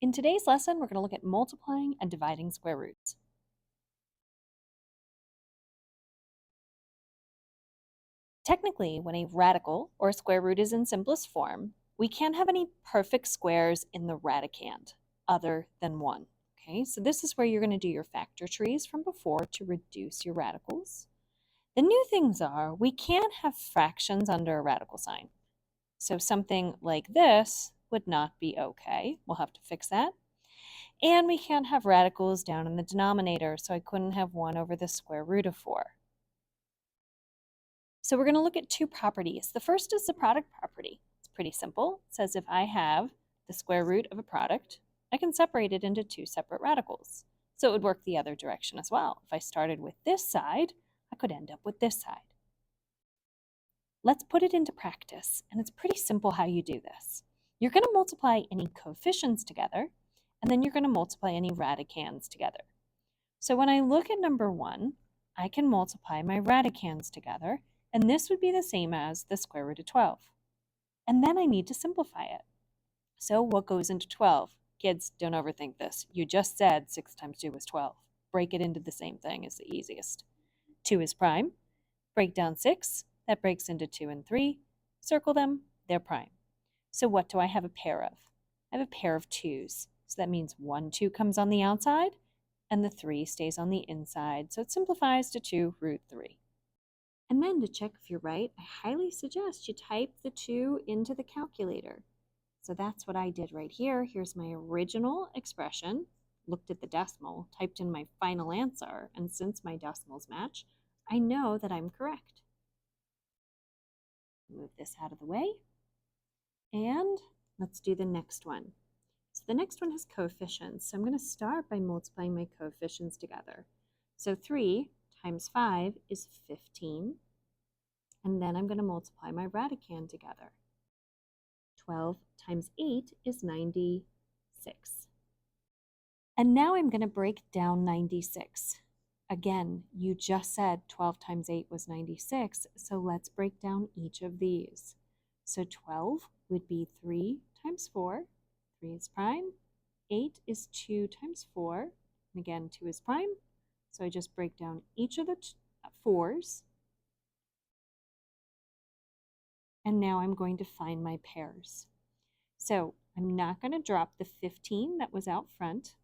In today's lesson, we're going to look at multiplying and dividing square roots. Technically, when a radical or a square root is in simplest form, we can't have any perfect squares in the radicand other than 1. Okay, so this is where you're going to do your factor trees from before to reduce your radicals. The new things are we can't have fractions under a radical sign. So something like this would not be okay. We'll have to fix that. And we can't have radicals down in the denominator, so I couldn't have 1 over the square root of 4. So we're going to look at two properties. The first is the product property. It's pretty simple. It says if I have the square root of a product, I can separate it into two separate radicals. So it would work the other direction as well. If I started with this side, I could end up with this side. Let's put it into practice, and it's pretty simple how you do this. You're going to multiply any coefficients together, and then you're going to multiply any radicands together. So when I look at number 1, I can multiply my radicands together, and this would be the same as the square root of 12. And then I need to simplify it. So what goes into 12? Kids, don't overthink this. You just said 6 times 2 was 12. Break it into the same thing is the easiest. 2 is prime. Break down 6. That breaks into 2 and 3. Circle them. They're prime. So what do I have a pair of? I have a pair of 2's. So that means 1, 2 comes on the outside, and the 3 stays on the inside. So it simplifies to 2 root 3. And then to check if you're right, I highly suggest you type the 2 into the calculator. So that's what I did right here. Here's my original expression, looked at the decimal, typed in my final answer, and since my decimals match, I know that I'm correct. Move this out of the way, and let's do the next one. So the next one has coefficients. So I'm going to start by multiplying my coefficients together. So 3 times 5 is 15. And then I'm going to multiply my radicand together. 12 times 8 is 96. And now I'm going to break down 96. Again, you just said 12 times 8 was 96, so let's break down each of these. So 12 would be 3 times 4. 3 is prime. 8 is 2 times 4. And again, 2 is prime. So I just break down each of the 4's. And now I'm going to find my pairs. So I'm not going to drop the 15 that was out front.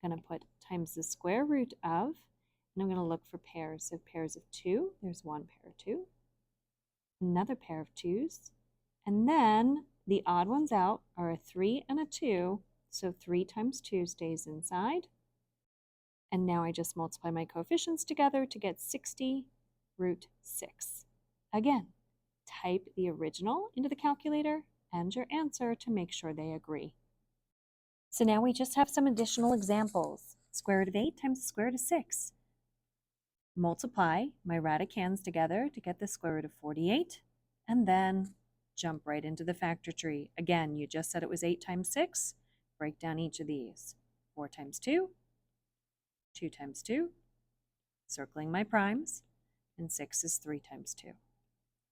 I'm going to put times the square root of, and I'm going to look for pairs. So pairs of 2, there's one pair of 2. Another pair of 2's. And then the odd ones out are a 3 and a 2. So 3 times 2 stays inside. And now I just multiply my coefficients together to get 60 root 6. Again, type the original into the calculator and your answer to make sure they agree. So now we just have some additional examples. Square root of 8 times the square root of 6. Multiply my radicands together to get the square root of 48, and then jump right into the factor tree. Again, you just said it was 8 times 6. Break down each of these. 4 times 2, 2 times 2, circling my primes, and 6 is 3 times 2.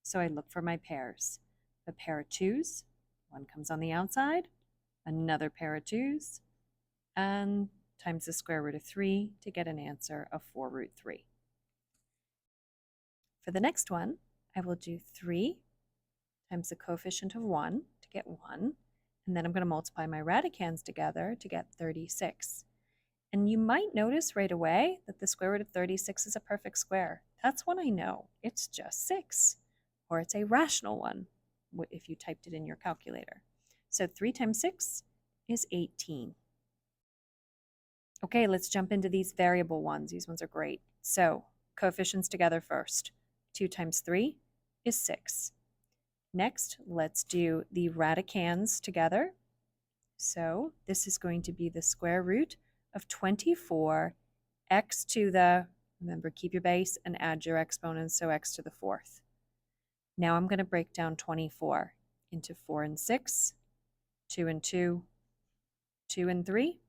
So I look for my pairs. A pair of 2's, one comes on the outside, another pair of 2's, and times the square root of 3 to get an answer of 4 root 3. For the next one, I will do 3 times the coefficient of 1 to get 1, and then I'm going to multiply my radicands together to get 36. And you might notice right away that the square root of 36 is a perfect square. That's one I know. It's just 6. Or it's a rational one if you typed it in your calculator. So 3 times 6 is 18. Okay, let's jump into these variable ones. These ones are great. So coefficients together first. 2 times 3 is 6. Next, let's do the radicands together. So this is going to be the square root of 24 x to the, remember, keep your base and add your exponents, so x to the 4th. Now I'm going to break down 24 into 4 and 6, 2 and 2, 2 and 3,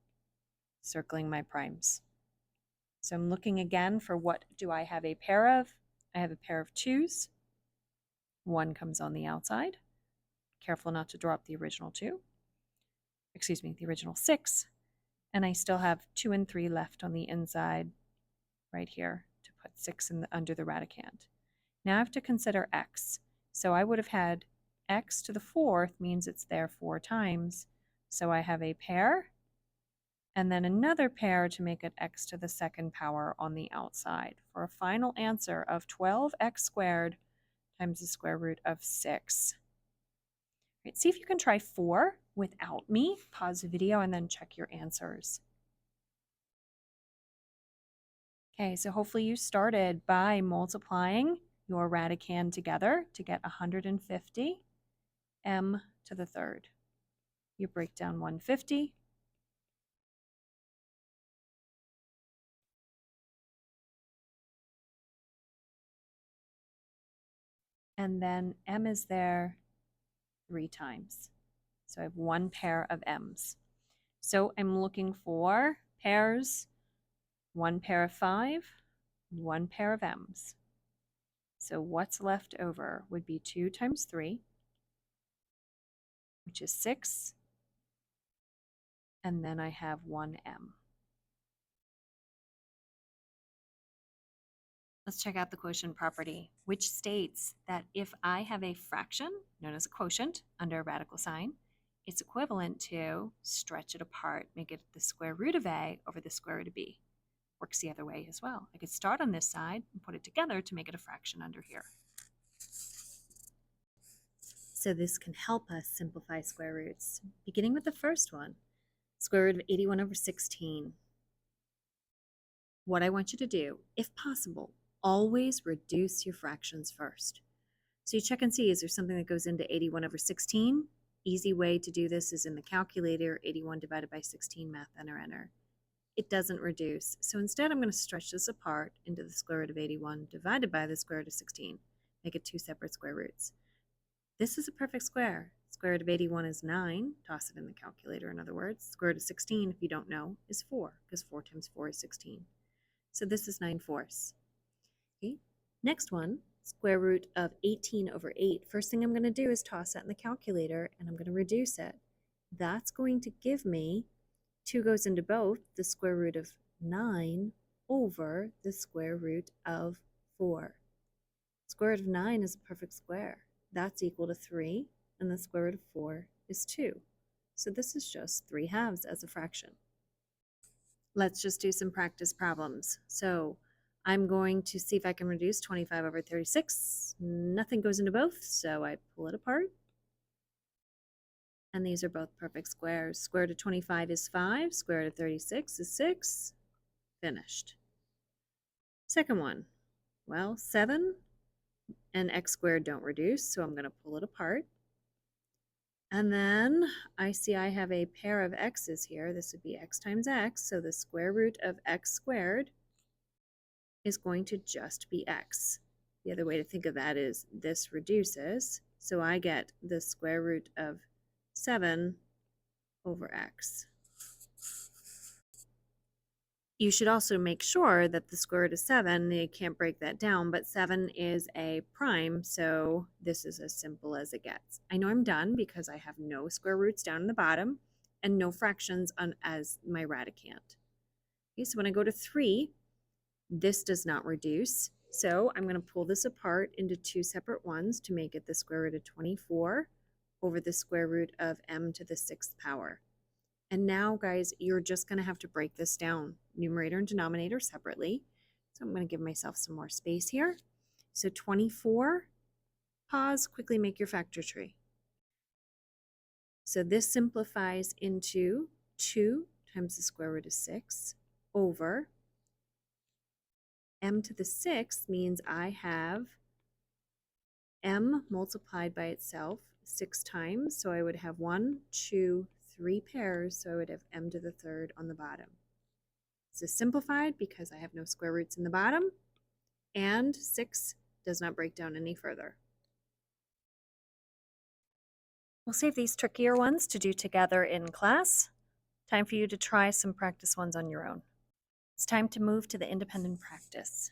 circling my primes. So I'm looking again for what do I have a pair of? I have a pair of 2's. 1 comes on the outside. Careful not to drop the original 2. the original 6, and I still have 2 and 3 left on the inside right here to put 6 under the radicand. Now I have to consider x. So I would have had x to the 4th means it's there 4 times. So I have a pair and then another pair to make it x to the 2nd power on the outside for a final answer of 12x squared times the square root of 6. Right, see if you can try 4 without me. Pause the video and then check your answers. Okay, so hopefully you started by multiplying your radicand together to get 150 m to the 3rd. You break down 150. And then m is there 3 times. So I have 1 pair of m's. So I'm looking for pairs, 1 pair of 5, 1 pair of m's. So what's left over would be 2 times 3, which is 6, and then I have 1 m. Let's check out the quotient property, which states that if I have a fraction, known as a quotient, under a radical sign, it's equivalent to stretch it apart, make it the square root of a over the square root of b. Works the other way as well. I could start on this side and put it together to make it a fraction under here. So this can help us simplify square roots, beginning with the first one, square root of 81 over 16. What I want you to do, if possible, always reduce your fractions first. So you check and see, is there something that goes into 81 over 16? Easy way to do this is in the calculator, 81 divided by 16, math enter. It doesn't reduce. So instead I'm going to stretch this apart into the square root of 81 divided by the square root of 16. Make it 2 separate square roots. This is a perfect square. Square root of 81 is 9. Toss it in the calculator, in other words. Square root of 16, if you don't know, is 4, because 4 times 4 is 16. So this is 9/4. Okay. Next one, square root of 18 over 8. First thing I'm going to do is toss that in the calculator, and I'm going to reduce it. That's going to give me, 2 goes into both, the square root of 9 over the square root of 4. Square root of 9 is a perfect square. That's equal to 3, and the square root of 4 is 2. So this is just 3/2 as a fraction. Let's just do some practice problems. So I'm going to see if I can reduce 25 over 36. Nothing goes into both, so I pull it apart. And these are both perfect squares. Square root of 25 is 5. Square root of 36 is 6. Finished. Second one. Well, 7 and x squared don't reduce, so I'm going to pull it apart. And then I see I have a pair of x's here. This would be x times x, so the square root of x squared is going to just be x. The other way to think of that is this reduces, so I get the square root of 7 over x. You should also make sure that the square root of 7, you can't break that down, but 7 is a prime, so this is as simple as it gets. I know I'm done because I have no square roots down in the bottom and no fractions as my radicand. Okay, so when I go to 3, this does not reduce, so I'm going to pull this apart into 2 separate ones to make it the square root of 24 over the square root of m to the 6th power. And now, guys, you're just going to have to break this down, numerator and denominator separately. So I'm going to give myself some more space here. So 24, pause, quickly make your factor tree. So this simplifies into 2 times the square root of 6 over m to the 6th means I have m multiplied by itself 6 times. So I would have 1, 2, 3 pairs, so I would have m to the 3rd on the bottom. This is simplified because I have no square roots in the bottom, and 6 does not break down any further. We'll save these trickier ones to do together in class. Time for you to try some practice ones on your own. It's time to move to the independent practice.